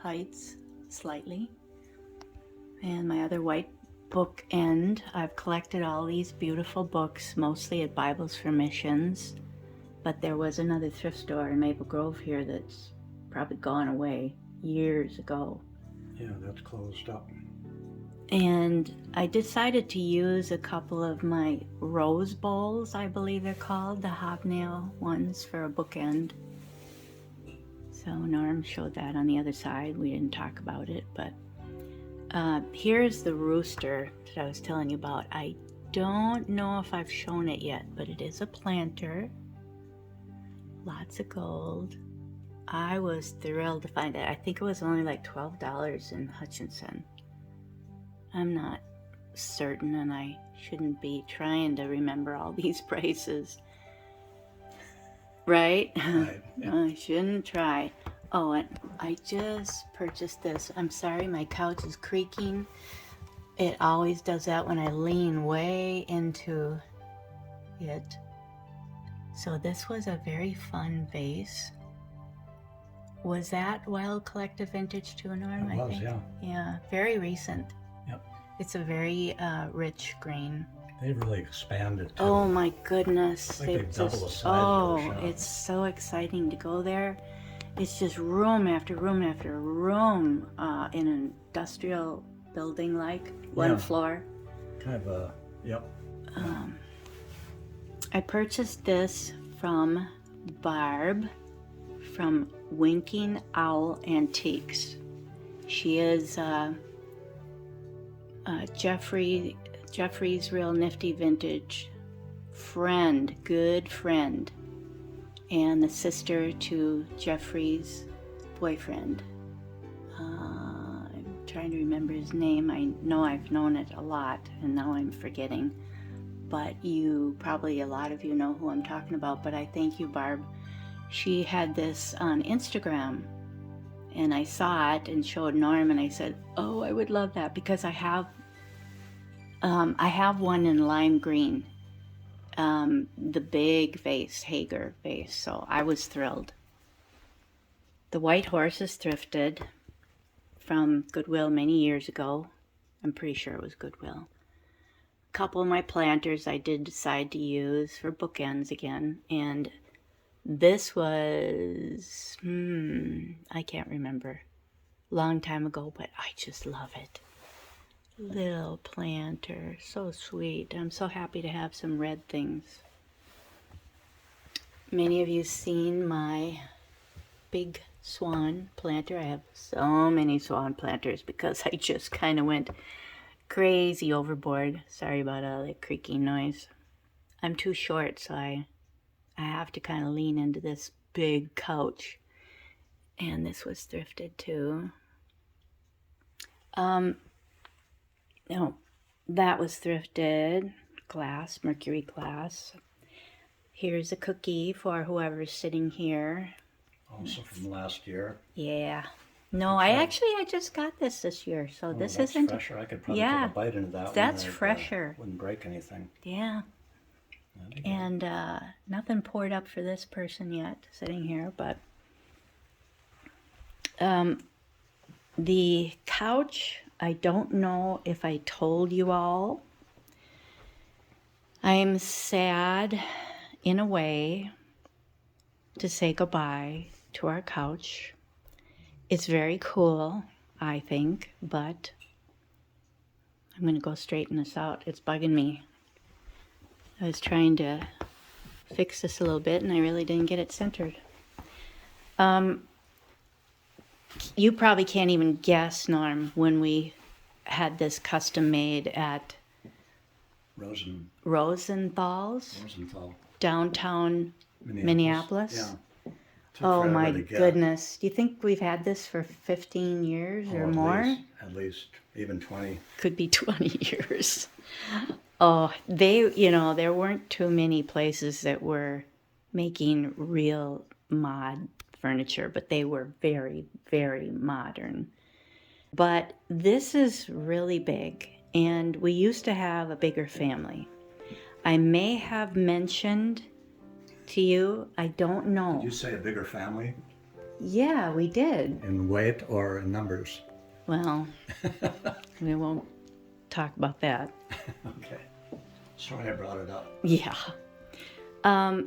heights, slightly. And my other white book end, I've collected all these beautiful books, mostly at Bibles for Missions. But there was another thrift store in Maple Grove here that's probably gone away years ago. Yeah, that's closed up. And I decided to use a couple of my rose bowls, I believe they're called, the hobnail ones for a bookend. So Norm showed that on the other side. We didn't talk about it, but here's the rooster that I was telling you about. I don't know if I've shown it yet, but it is a planter. Lots of gold. I was thrilled to find it. I think it was only like $12 in Hutchinson. I'm not certain, and I shouldn't be trying to remember all these prices. Right? Right, yeah. I shouldn't try. Oh, and I just purchased this. I'm sorry, my couch is creaking. It always does that when I lean way into it. So this was a very fun vase. Was that Wild Collective Vintage too, Norm? It was, I think? yeah. Yeah, very recent. Yep. It's a very rich green. They've really expanded too. Oh my goodness. It's like they double the size oh, of their shop. it's so exciting to go there. It's just room after room after room in an industrial building, like one Yeah. floor. Kind of a, yep. I purchased this from Barb from Winking Owl Antiques. She is Jeffrey's real nifty vintage friend, good friend, and the sister to Jeffrey's boyfriend. I'm trying to remember his name. I know I've known it a lot, and now I'm forgetting. But a lot of you know who I'm talking about. But I thank you, Barb. she had this on Instagram, and I saw it and showed Norm, and I said, oh, I would love that, because I have one in lime green, the big vase, Hager vase, so I was thrilled. The white horse is thrifted from Goodwill many years ago. I'm pretty sure it was Goodwill. A couple of my planters I did decide to use for bookends again, and this was, I can't remember, long time ago, but I just love it. Little planter, so sweet. I'm so happy to have some red things. Many of you seen my big swan planter. I have so many swan planters because I just kind of went crazy overboard. Sorry about all that creaking noise. I'm too short, so I have to kind of lean into this big couch. And this was thrifted too. No, that was thrifted. Glass, mercury glass. Here's a cookie for whoever's sitting here. Also from last year. Yeah. No, I just got this year, so this that's isn't fresher. I could probably take a bite into that one. That's fresher. Wouldn't break anything. Yeah. And nothing poured up for this person yet, sitting here, but the couch, I don't know if I told you all. I'm sad in a way to say goodbye to our couch. It's very cool, I think, but I'm going to go straighten this out. It's bugging me. I was trying to fix this a little bit, and I really didn't get it centered. You probably can't even guess, Norm, when we had this custom made at Rosenthal's, downtown Minneapolis. Yeah. Oh my goodness. Do you think we've had this for 15 years or more? At least, even 20. Could be 20 years. Oh, there weren't too many places that were making real mod furniture, but they were very, very modern. But this is really big, and we used to have a bigger family. I may have mentioned to you, I don't know. Did you say a bigger family? Yeah, we did. In weight or in numbers? Well, we won't talk about that. Okay. Sorry I brought it up. Yeah. Our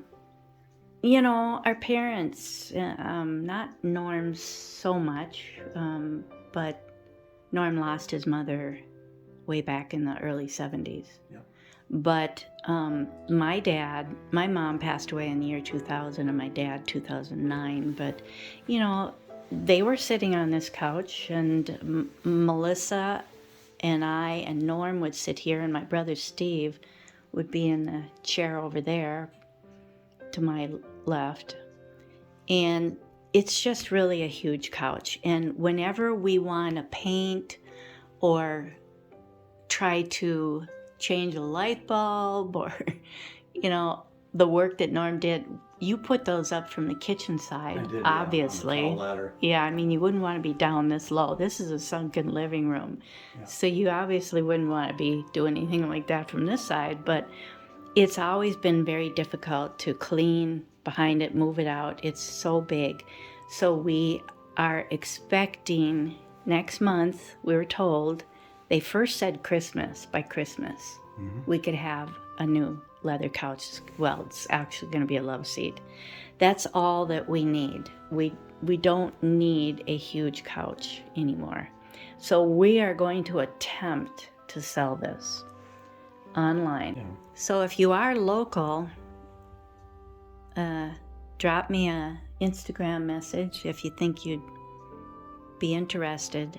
parents, not Norm so much, but Norm lost his mother way back in the early 70s. Yeah. But my mom passed away in the year 2000 and my dad 2009. But, they were sitting on this couch, and Melissa and I and Norm would sit here, and my brother Steve would be in the chair over there to my left. And it's just really a huge couch. And whenever we want to paint or try to change a light bulb or, the work that Norm did, you put those up from the kitchen side, I did, obviously. On the tall ladder. Yeah, you wouldn't want to be down this low. This is a sunken living room. Yeah. So you obviously wouldn't want to be doing anything like that from this side, but it's always been very difficult to clean behind it, move it out. It's so big. So we are expecting next month, we were told, they first said by Christmas, we could have a new leather couch. Well, it's actually going to be a love seat. That's all that we need. We don't need a huge couch anymore. So we are going to attempt to sell this online. Yeah. So if you are local, drop me a Instagram message if you think you'd be interested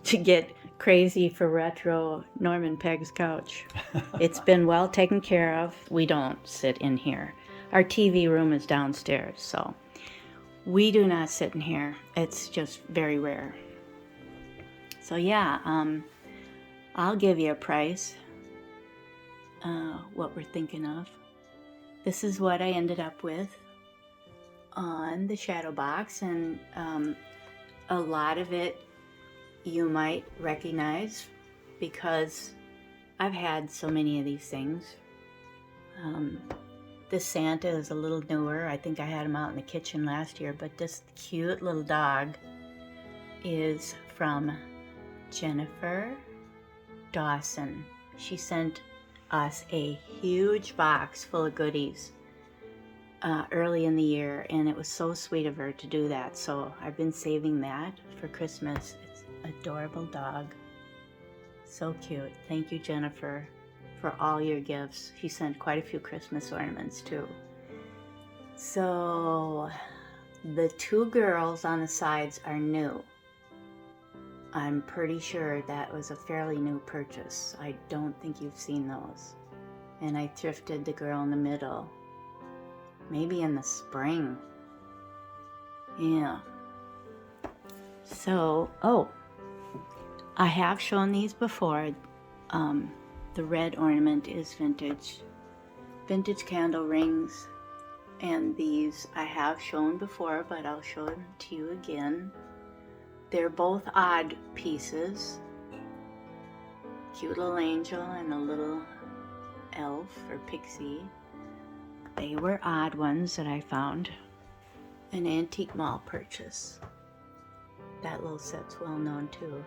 to get crazy for retro Norman Peg's couch. It's been well taken care of. We don't sit in here. Our TV room is downstairs, so we do not sit in here. It's just very rare. So yeah, I'll give you a price, what we're thinking of. this is what I ended up with on the shadow box, and a lot of it you might recognize because I've had so many of these things. This Santa is a little newer. I think I had him out in the kitchen last year, but this cute little dog is from Jennifer Dawson. She sent us a huge box full of goodies early in the year, and it was so sweet of her to do that. So I've been saving that for Christmas. It's an adorable dog. So cute. Thank you, Jennifer, for all your gifts. She sent quite a few Christmas ornaments too. So the two girls on the sides are new. I'm pretty sure that was a fairly new purchase. I don't think you've seen those. And I thrifted the girl in the middle. Maybe in the spring. Yeah. So, I have shown these before. The red ornament is vintage. Vintage candle rings. And these I have shown before, but I'll show them to you again. They're both odd pieces. Cute little angel and a little elf or pixie. They were odd ones that I found. An antique mall purchase. That little set's well known too.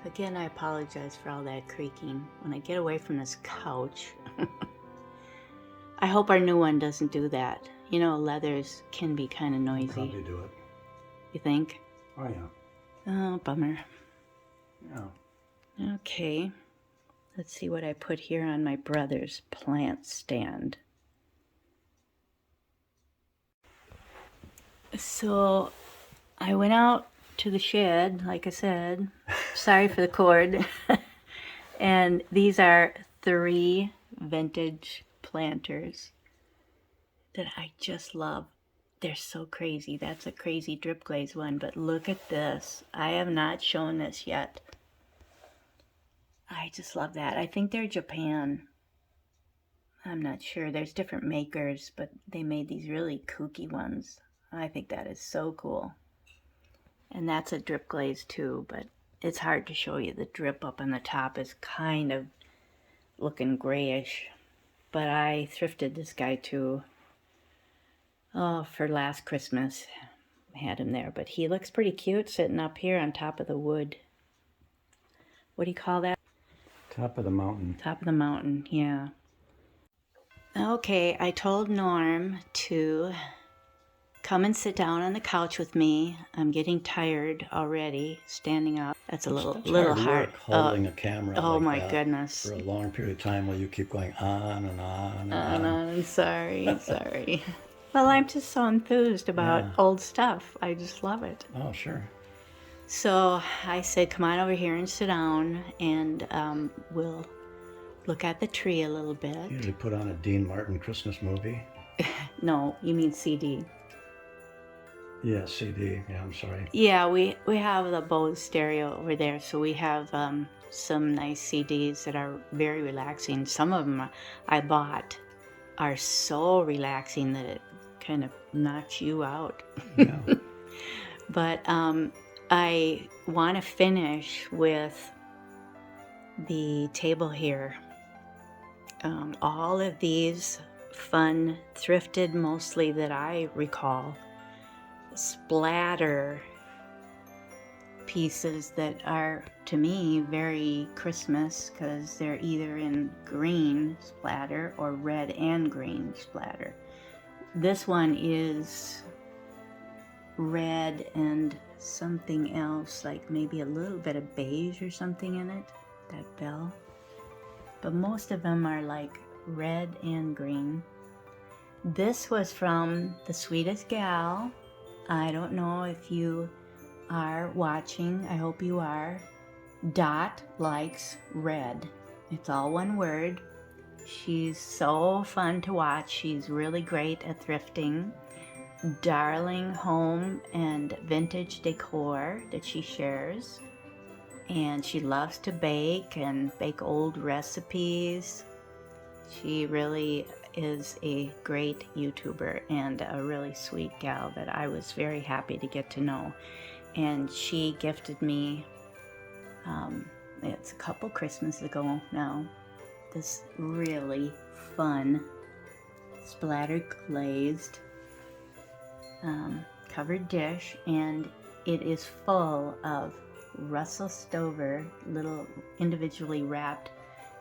Again, I apologize for all that creaking. When I get away from this couch, I hope our new one doesn't do that. You know, leathers can be kind of noisy. Probably do it. You think? Oh, yeah. Oh, bummer. Yeah. Okay. Let's see what I put here on my brother's plant stand. So I went out to the shed, like I said. Sorry for the cord. And these are 3 vintage planters that I just love. They're so crazy. That's a crazy drip glaze one, but look at this. I have not shown this yet. I just love that. I think they're Japan. I'm not sure. There's different makers, but they made these really kooky ones. I think that is so cool. And that's a drip glaze too, but it's hard to show you. The drip up on the top is kind of looking grayish. But I thrifted this guy too. Oh, for last Christmas. I had him there, but he looks pretty cute sitting up here on top of the wood. What do you call that? Top of the mountain. Top of the mountain, yeah. Okay, I told Norm to come and sit down on the couch with me. I'm getting tired already, standing up. That's a little hard. Work holding a camera Oh like my that goodness. for a long period of time while you keep going on and on and on. I'm sorry. Well, I'm just so enthused about old stuff. I just love it. Oh, sure. So I said, come on over here and sit down, and we'll look at the tree a little bit. You usually put on a Dean Martin Christmas movie. No, you mean CD. Yeah, CD. Yeah, I'm sorry. Yeah, we have the Bose stereo over there, so we have some nice CDs that are very relaxing. Some of them I bought are so relaxing that it kind of knocks you out. Yeah. But I want to finish with the table here. All of these fun, thrifted mostly that I recall, splatter pieces that are, to me, very Christmas because they're either in green splatter or red and green splatter. This one is red and something else, like maybe a little bit of beige or something in it, that bell. But most of them are like red and green. This was from The Sweetest Gal. I don't know if you are watching. I hope you are. Dot likes red. It's all one word. She's so fun to watch. She's really great at thrifting. Darling home and vintage decor that she shares. And she loves to bake and bake old recipes. She really is a great YouTuber and a really sweet gal that I was very happy to get to know. And she gifted me, it's a couple Christmases ago now, this really fun splattered glazed covered dish, and it is full of Russell Stover little individually wrapped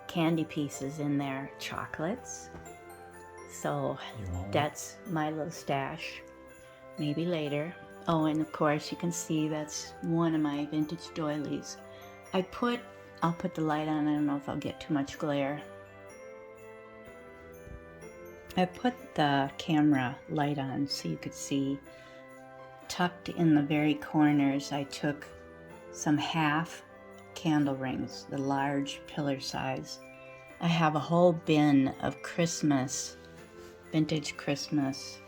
candy pieces in there, chocolates. So that's my little stash, maybe later. Oh, and of course you can see that's one of my vintage doilies. I'll put the light on. I don't know if I'll get too much glare. I put the camera light on so you could see. Tucked in the very corners, I took some half candle rings, the large pillar size. I have a whole bin of Christmas, vintage Christmas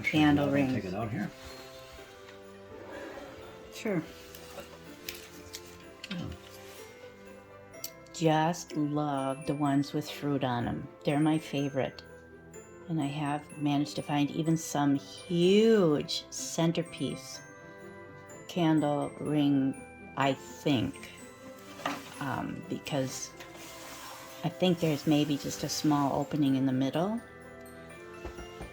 candle rings. Take it out here. Sure. Just love the ones with fruit on them. They're my favorite. And I have managed to find even some huge centerpiece candle ring, I think, because I think there's maybe just a small opening in the middle,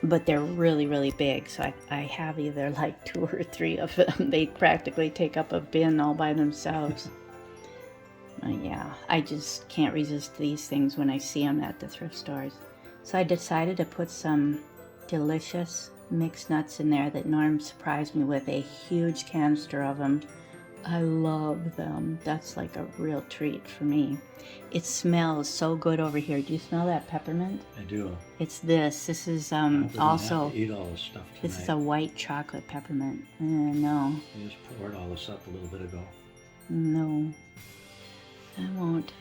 but they're really, really big. So I have either like 2 or 3 of them. They practically take up a bin all by themselves. Yeah, I just can't resist these things when I see them at the thrift stores. So I decided to put some delicious mixed nuts in there that Norm surprised me with, a huge canister of them. I love them. That's like a real treat for me. It smells so good over here. Do you smell that peppermint? I do. It's this. This is also. Have to eat all this stuff tonight. This is a white chocolate peppermint. No. You just poured all this up a little bit ago. No, I won't.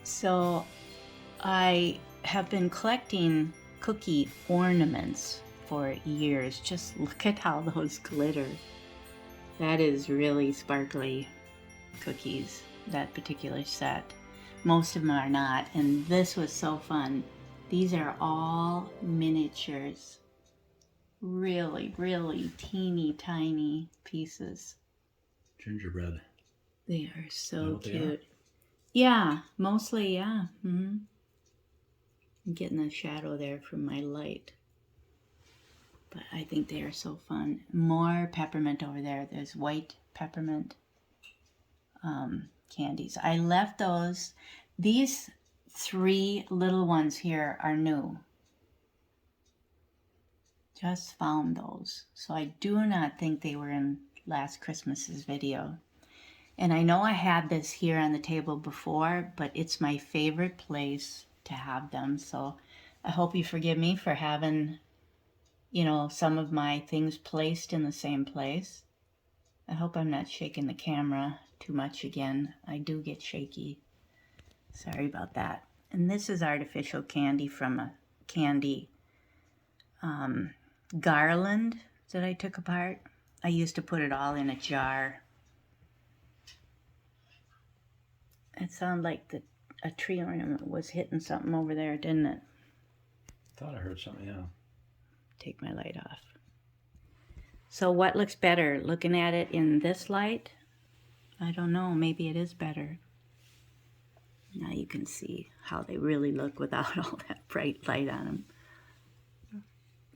So I have been collecting cookie ornaments for years. Just look at how those glitter. That is really sparkly cookies, that particular set. Most of them are not, and this was so fun. These are all miniatures. Really, really teeny tiny pieces. Gingerbread. They are so They cute. are? Yeah, mostly, yeah. I'm getting a shadow there from my light. But I think they are so fun. More peppermint over there. There's white peppermint candies. I left those. These 3 little ones here are new. Just found those. So I do not think they were in last Christmas's video. And I know I had this here on the table before, but it's my favorite place to have them. So I hope you forgive me for having, some of my things placed in the same place. I hope I'm not shaking the camera too much again. I do get shaky. Sorry about that. And this is artificial candy from a candy Garland that I took apart. I used to put it all in a jar. It sounded like a tree ornament was hitting something over there, didn't it? Thought I heard something, yeah. Take my light off. So what looks better? Looking at it in this light? I don't know. Maybe it is better. Now you can see how they really look without all that bright light on them.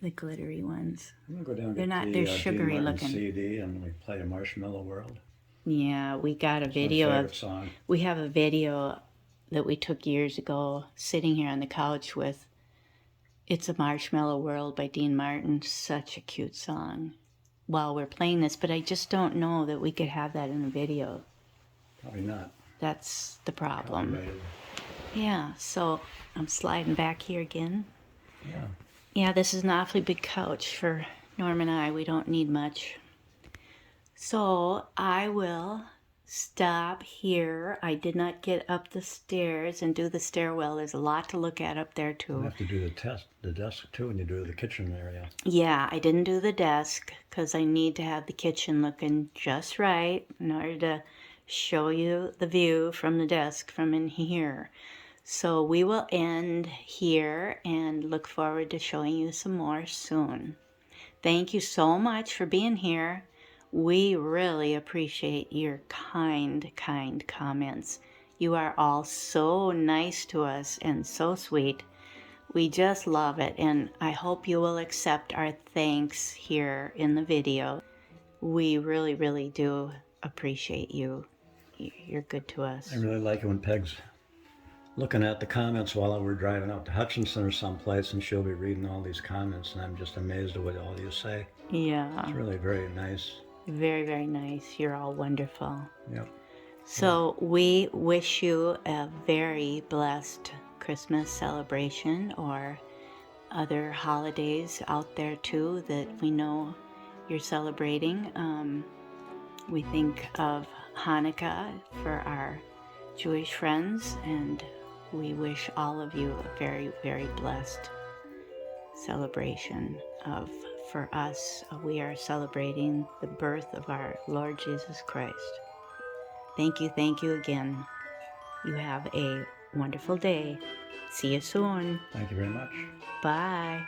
The glittery ones. I'm gonna go down and They're get not. the They're sugary Dean Martin looking. CD, and we play a Marshmallow World. Yeah, we got a It's video my of. favorite song. We have a video that we took years ago, sitting here on the couch with "It's a Marshmallow World" by Dean Martin. Such a cute song. While we're playing this, but I just don't know that we could have that in a video. Probably not. That's the problem. Copyrighted. Yeah, so I'm sliding back here again. Yeah. Yeah, this is an awfully big couch for Norm and I. We don't need much. So I will stop here. I did not get up the stairs and do the stairwell. There's a lot to look at up there You too. have to do the desk too, and you do the kitchen area. Yeah, I didn't do the desk because I need to have the kitchen looking just right in order to show you the view from the desk from in here. So we will end here and look forward to showing you some more soon. Thank you so much for being here. We really appreciate your kind comments. You are all so nice to us and so sweet. We just love it, and I hope you will accept our thanks here in the video. We really do appreciate you. You're good to us. I really like it when Peg's looking at the comments while we're driving out to Hutchinson or someplace, and she'll be reading all these comments, and I'm just amazed at what all you say. Yeah. It's really very nice. Very nice. You're all wonderful. Yep. So we wish you a very blessed Christmas celebration, or other holidays out there too that we know you're celebrating. We think of Hanukkah for our Jewish friends, and we wish all of you a very blessed celebration of, for us, we are celebrating the birth of our Lord Jesus Christ. Thank you again. You have a wonderful day. See you soon. Thank you very much. Bye.